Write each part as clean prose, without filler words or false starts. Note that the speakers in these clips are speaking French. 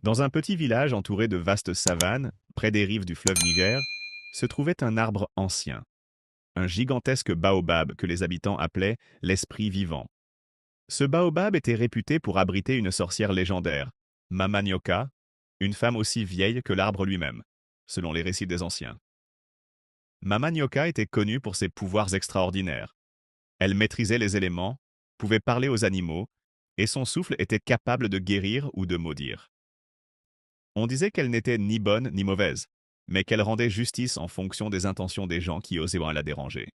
Dans un petit village entouré de vastes savanes, près des rives du fleuve Niger, se trouvait un arbre ancien, un gigantesque baobab que les habitants appelaient l'esprit vivant. Ce baobab était réputé pour abriter une sorcière légendaire, Mama Nyoka, une femme aussi vieille que l'arbre lui-même, selon les récits des anciens. Mama Nyoka était connue pour ses pouvoirs extraordinaires. Elle maîtrisait les éléments, pouvait parler aux animaux, et son souffle était capable de guérir ou de maudire. On disait qu'elle n'était ni bonne ni mauvaise, mais qu'elle rendait justice en fonction des intentions des gens qui osaient la déranger.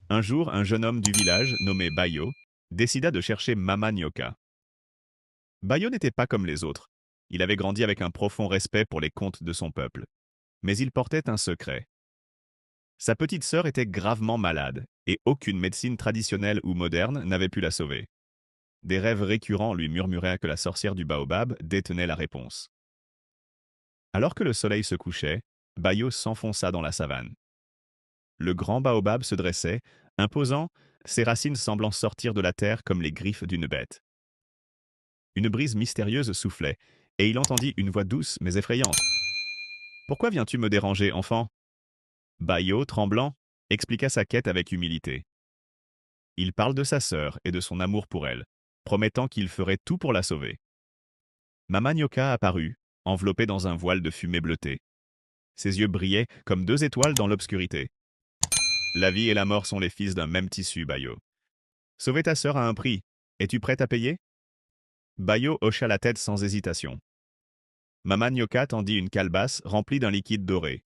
Un jour, un jeune homme du village, nommé Bayo, décida de chercher Mama Nyoka. Bayo n'était pas comme les autres. Il avait grandi avec un profond respect pour les contes de son peuple. Mais il portait un secret. Sa petite sœur était gravement malade, et aucune médecine traditionnelle ou moderne n'avait pu la sauver. Des rêves récurrents lui murmuraient que la sorcière du baobab détenait la réponse. Alors que le soleil se couchait, Bayo s'enfonça dans la savane. Le grand baobab se dressait, imposant, ses racines semblant sortir de la terre comme les griffes d'une bête. Une brise mystérieuse soufflait, et il entendit une voix douce mais effrayante. Pourquoi viens-tu me déranger, enfant? Bayo, tremblant, expliqua sa quête avec humilité. Il parle de sa sœur et de son amour pour elle, promettant qu'il ferait tout pour la sauver. Mama Nyoka apparut, enveloppée dans un voile de fumée bleutée. Ses yeux brillaient comme deux étoiles dans l'obscurité. La vie et la mort sont les fils d'un même tissu, Bayo. Sauver ta sœur a un prix. Es-tu prête à payer? Bayo hocha la tête sans hésitation. Mama Nyoka tendit une calebasse remplie d'un liquide doré.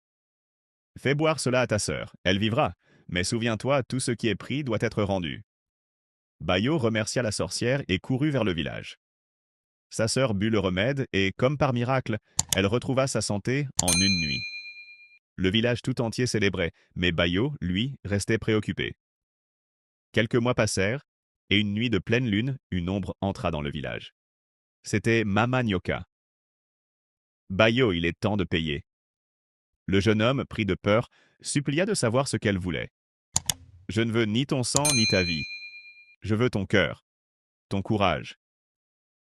Fais boire cela à ta sœur, elle vivra, mais souviens-toi, tout ce qui est pris doit être rendu. Bayo remercia la sorcière et courut vers le village. Sa sœur but le remède et, comme par miracle, elle retrouva sa santé en une nuit. Le village tout entier célébrait, mais Bayo, lui, restait préoccupé. Quelques mois passèrent, et une nuit de pleine lune, une ombre entra dans le village. C'était Mama Nyoka. Bayo, il est temps de payer. Le jeune homme, pris de peur, supplia de savoir ce qu'elle voulait. Je ne veux ni ton sang ni ta vie. Je veux ton cœur, ton courage.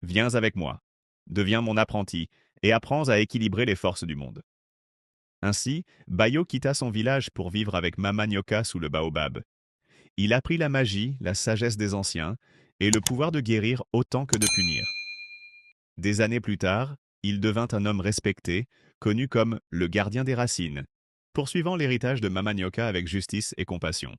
Viens avec moi, deviens mon apprenti, et apprends à équilibrer les forces du monde. Ainsi, Bayo quitta son village pour vivre avec Mama Nyoka sous le baobab. Il apprit la magie, la sagesse des anciens, et le pouvoir de guérir autant que de punir. Des années plus tard, il devint un homme respecté, connu comme le gardien des racines, poursuivant l'héritage de Mama Nyoka avec justice et compassion.